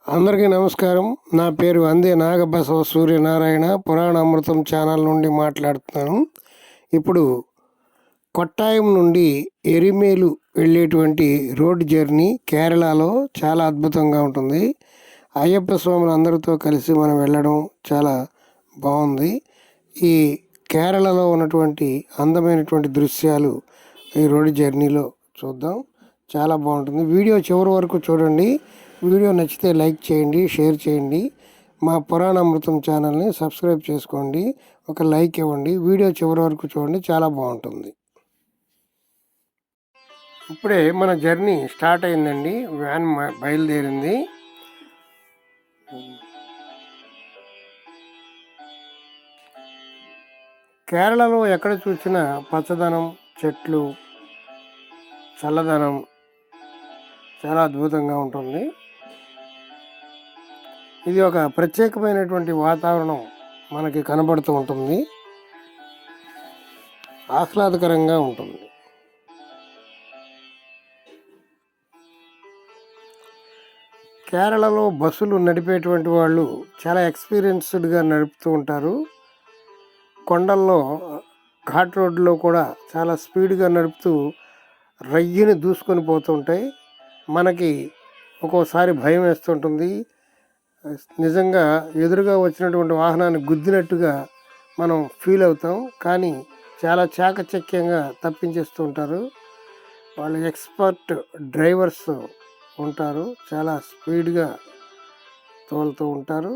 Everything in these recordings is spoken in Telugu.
అందరికీ నమస్కారం. నా పేరు అందే నాగబసవ సూర్యనారాయణ. పురాణ అమృతం ఛానల్ నుండి మాట్లాడుతున్నాను. ఇప్పుడు కొట్టాయం నుండి ఎరిమేలు వెళ్ళేటువంటి రోడ్ జర్నీ కేరళలో చాలా అద్భుతంగా ఉంటుంది. అయ్యప్ప స్వాములు అందరితో కలిసి మనం వెళ్ళడం చాలా బాగుంది. ఈ కేరళలో ఉన్నటువంటి అందమైనటువంటి దృశ్యాలు ఈ రోడ్ జర్నీలో చూద్దాం. చాలా బాగుంటుంది. వీడియో చివరి వరకు చూడండి. వీడియో నచ్చితే లైక్ చేయండి, షేర్ చేయండి. మా పురాణ అమృతం ఛానల్ని సబ్స్క్రైబ్ చేసుకోండి, ఒక లైక్ ఇవ్వండి. వీడియో చివరి వరకు చూడండి, చాలా బాగుంటుంది. ఇప్పుడే మన జర్నీ స్టార్ట్ అయిందండి. వ్యాన్ బయలుదేరింది. కేరళలో ఎక్కడ చూసినా పచ్చదనం, చెట్లు, చల్లదనం చాలా అద్భుతంగా ఉంటుంది. ఇది ఒక ప్రత్యేకమైనటువంటి వాతావరణం మనకి కనబడుతూ ఉంటుంది, ఆహ్లాదకరంగా ఉంటుంది. కేరళలో బస్సులు నడిపేటువంటి వాళ్ళు చాలా ఎక్స్పీరియన్స్డ్గా నడుపుతూ ఉంటారు. కొండల్లో ఘాట్ రోడ్లో కూడా చాలా స్పీడ్గా నడుపుతూ రయ్యని దూసుకొని పోతుంటాయి. మనకి ఒక్కోసారి భయం వేస్తుంటుంది. నిజంగా ఎదురుగా వచ్చినటువంటి వాహనాన్ని గుద్దినట్టుగా మనం ఫీల్ అవుతాం. కానీ చాలా చాకచక్యంగా తప్పించేస్తూ ఉంటారు. వాళ్ళు ఎక్స్పర్ట్ డ్రైవర్స్ ఉంటారు, చాలా స్పీడ్గా తోలుతూ ఉంటారు.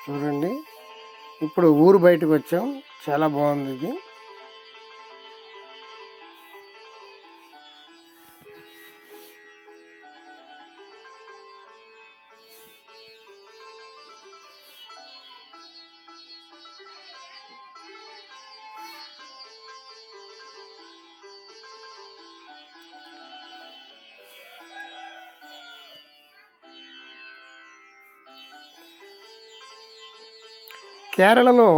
చూడండి, ఇప్పుడు ఊరు బయటకు వచ్చాం. చాలా బాగుంది ఇది. కేరళలో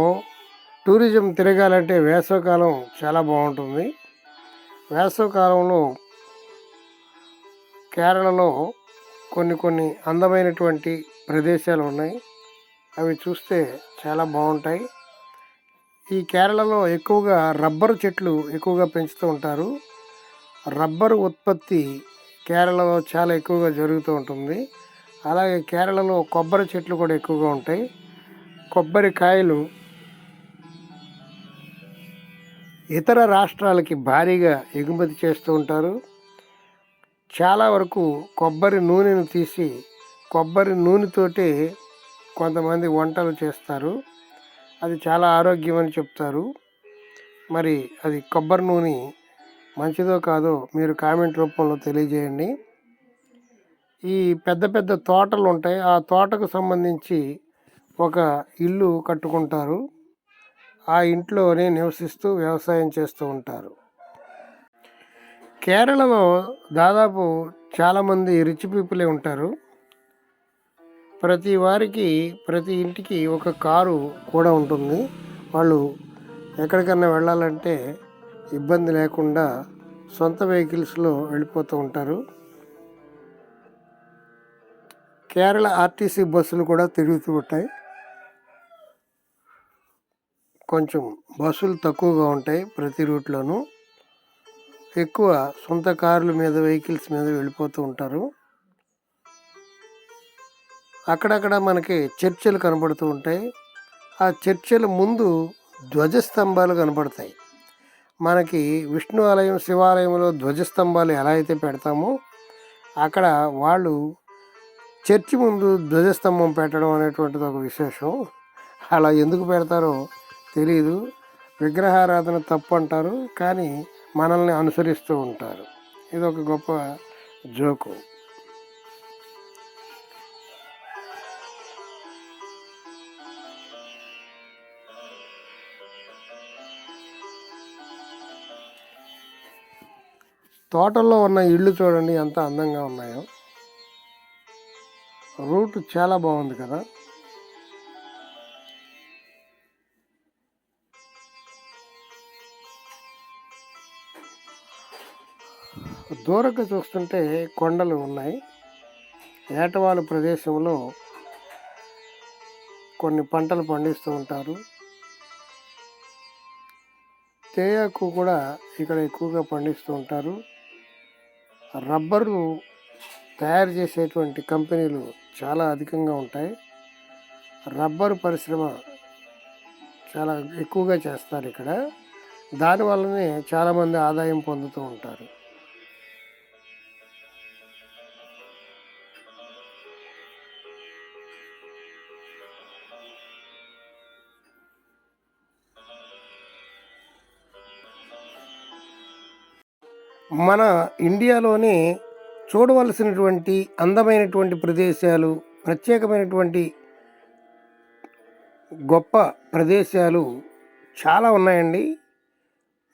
టూరిజం తిరగాలంటే వేసవికాలం చాలా బాగుంటుంది. వేసవికాలంలో కేరళలో కొన్ని అందమైనటువంటి ప్రదేశాలు ఉన్నాయి. అవి చూస్తే చాలా బాగుంటాయి. ఈ కేరళలో ఎక్కువగా రబ్బరు చెట్లు ఎక్కువగా పెంచుతూ ఉంటారు. రబ్బరు ఉత్పత్తి కేరళలో చాలా ఎక్కువగా జరుగుతూ ఉంటుంది. అలాగే కేరళలో కొబ్బరి చెట్లు కూడా ఎక్కువగా ఉంటాయి. కొబ్బరికాయలు ఇతర రాష్ట్రాలకి భారీగా ఎగుమతి చేస్తూ ఉంటారు. చాలా వరకు కొబ్బరి నూనెను తీసి కొబ్బరి నూనెతోటే కొంతమంది వంటలు చేస్తారు. అది చాలా ఆరోగ్యం అని చెప్తారు. మరి అది కొబ్బరి నూనె మంచిదో కాదో మీరు కామెంట్ రూపంలో తెలియజేయండి. ఈ పెద్ద పెద్ద తోటలు ఉంటాయి. ఆ తోటకు సంబంధించి ఒక ఇల్లు కట్టుకుంటారు. ఆ ఇంట్లోనే నివసిస్తూ వ్యవసాయం చేస్తూ ఉంటారు. కేరళలో దాదాపు చాలామంది రిచ్ పీపులే ఉంటారు. ప్రతి వారికి, ప్రతి ఇంటికి ఒక కారు కూడా ఉంటుంది. వాళ్ళు ఎక్కడికన్నా వెళ్ళాలంటే ఇబ్బంది లేకుండా సొంత వెహికల్స్లో వెళ్ళిపోతూ ఉంటారు. కేరళ ఆర్టీసీ బస్సులు కూడా తిరుగుతూ ఉంటాయి. కొంచెం బస్సులు తక్కువగా ఉంటాయి ప్రతి రూట్లోనూ. ఎక్కువ సొంత కార్ల మీద, వెహికల్స్ మీద వెళ్ళిపోతూ ఉంటారు. అక్కడక్కడ మనకి చర్చిలు కనబడుతూ ఉంటాయి. ఆ చర్చిల ముందు ధ్వజస్తంభాలు కనబడతాయి. మనకి విష్ణు ఆలయం, శివాలయంలో ధ్వజస్తంభాలు ఎలా అయితే పెడతామో అక్కడ వాళ్ళు చర్చి ముందు ధ్వజస్తంభం పెట్టడం అనేటువంటిది ఒక విశేషం. అలా ఎందుకు పెడతారో తెలీదు. విగ్రహారాధన తప్పు అంటారు, కానీ మనల్ని అనుసరిస్తూ ఉంటారు. ఇది ఒక గొప్ప జోకు. తోటల్లో ఉన్న ఇళ్ళు చూడండి ఎంత అందంగా ఉన్నాయో. రూట్ చాలా బాగుంది కదా. దూరంగా చూస్తుంటే కొండలు ఉన్నాయి. ఏటవాలు ప్రదేశంలో కొన్ని పంటలు పండిస్తూ ఉంటారు. తేయాకు కూడా ఇక్కడ ఎక్కువగా పండిస్తూ ఉంటారు. రబ్బరు తయారు చేసేటువంటి కంపెనీలు చాలా అధికంగా ఉంటాయి. రబ్బరు పరిశ్రమ చాలా ఎక్కువగా చేస్తారు ఇక్కడ. దానివల్లనే చాలామంది ఆదాయం పొందుతూ ఉంటారు. మన ఇండియాలోనే చూడవలసినటువంటి అందమైనటువంటి ప్రదేశాలు, ప్రత్యేకమైనటువంటి గొప్ప ప్రదేశాలు చాలా ఉన్నాయండి.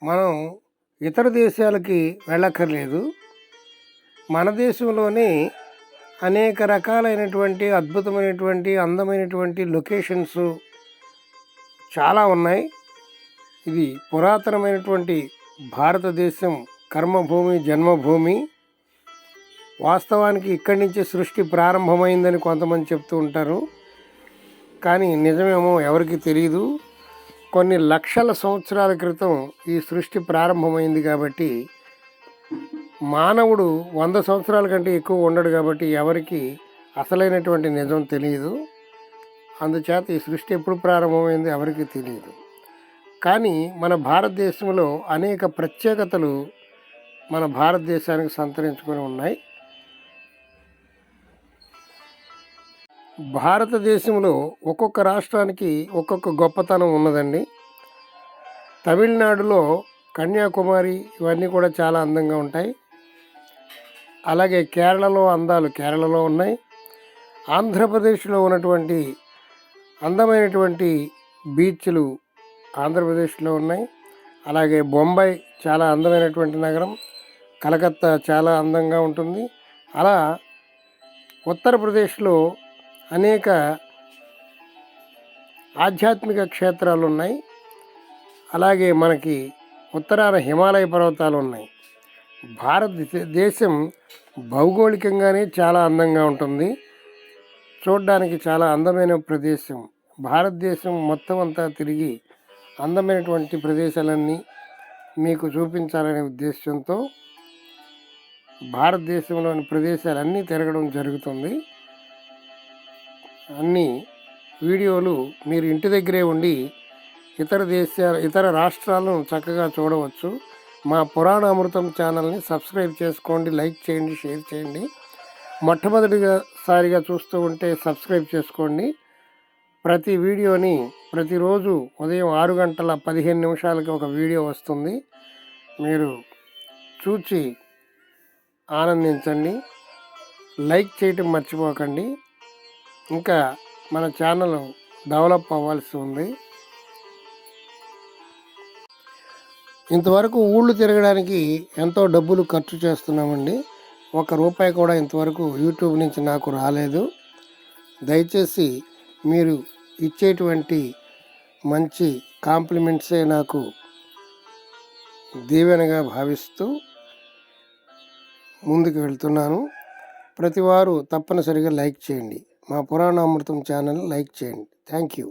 మనం ఇతర దేశాలకి వెళ్ళక్కర్లేదు. మన దేశంలోనే అనేక రకాలైనటువంటి అద్భుతమైనటువంటి అందమైనటువంటి లొకేషన్స్ చాలా ఉన్నాయి. ఇది పురాతనమైనటువంటి భారతదేశం కర్మభూమి, జన్మభూమి. వాస్తవానికి ఇక్కడి నుంచి సృష్టి ప్రారంభమైందని కొంతమంది చెప్తూ ఉంటారు. కానీ నిజమేమో ఎవరికి తెలియదు. కొన్ని లక్షల సంవత్సరాల క్రితం ఈ సృష్టి ప్రారంభమైంది కాబట్టి మానవుడు 100 సంవత్సరాల కంటే ఎక్కువ ఉండడు కాబట్టి ఎవరికి అసలైనటువంటి నిజం తెలియదు. అందుచేత ఈ సృష్టి ఎప్పుడు ప్రారంభమైంది ఎవరికి తెలియదు. కానీ మన భారతదేశంలో అనేక ప్రత్యేకతలు మన భారతదేశానికి సంతరించుకొని ఉన్నాయి. భారతదేశంలో ఒక్కొక్క రాష్ట్రానికి ఒక్కొక్క గొప్పతనం ఉన్నదండి. తమిళనాడులో కన్యాకుమారి ఇవన్నీ కూడా చాలా అందంగా ఉంటాయి. అలాగే కేరళలో అందాలు కేరళలో ఉన్నాయి. ఆంధ్రప్రదేశ్లో ఉన్నటువంటి అందమైనటువంటి బీచ్లు ఆంధ్రప్రదేశ్లో ఉన్నాయి. అలాగే బొంబాయి చాలా అందమైనటువంటి నగరం, కలకత్తా చాలా అందంగా ఉంటుంది. అలా ఉత్తరప్రదేశ్లో అనేక ఆధ్యాత్మిక క్షేత్రాలు ఉన్నాయి. అలాగే మనకి ఉత్తరాన హిమాలయ పర్వతాలు ఉన్నాయి. భారతదేశం భౌగోళికంగానే చాలా అందంగా ఉంటుంది. చూడడానికి చాలా అందమైన ప్రదేశం. భారతదేశం మొత్తం అంతా తిరిగి అందమైనటువంటి ప్రదేశాలన్నీ మీకు చూపించాలనే ఉద్దేశంతో భారతదేశంలోని ప్రదేశాలన్నీ తిరగడం జరుగుతుంది. అన్ని వీడియోలు మీరు ఇంటి దగ్గరే ఉండి ఇతర రాష్ట్రాలను చక్కగా చూడవచ్చు. మా పురాణ అమృతం ఛానల్ని సబ్స్క్రైబ్ చేసుకోండి, లైక్ చేయండి, షేర్ చేయండి. మొట్టమొదటిసారిగా చూస్తూ ఉంటే సబ్స్క్రైబ్ చేసుకోండి. ప్రతి వీడియోని ప్రతిరోజు ఉదయం 6:15 ఒక వీడియో వస్తుంది. మీరు చూచి ఆనందించండి. లైక్ చేయటం మర్చిపోకండి. ఇంకా మన ఛానల్ డెవలప్ అవ్వాల్సి ఉంది. ఇంతవరకు ఊళ్ళు తిరగడానికి ఎంతో డబ్బులు ఖర్చు చేస్తున్నామండి. ₹1 కూడా ఇంతవరకు యూట్యూబ్ నుంచి నాకు రాలేదు. దయచేసి మీరు ఇచ్చేటువంటి మంచి కాంప్లిమెంట్సే నాకు దీవెనగా భావిస్తూ ముందుకు వెళ్తున్నాను. ప్రతివారు తప్పనిసరిగా లైక్ చేయండి. మా పురాణ అమృతం ఛానల్ లైక్ చేయండి. Thank you.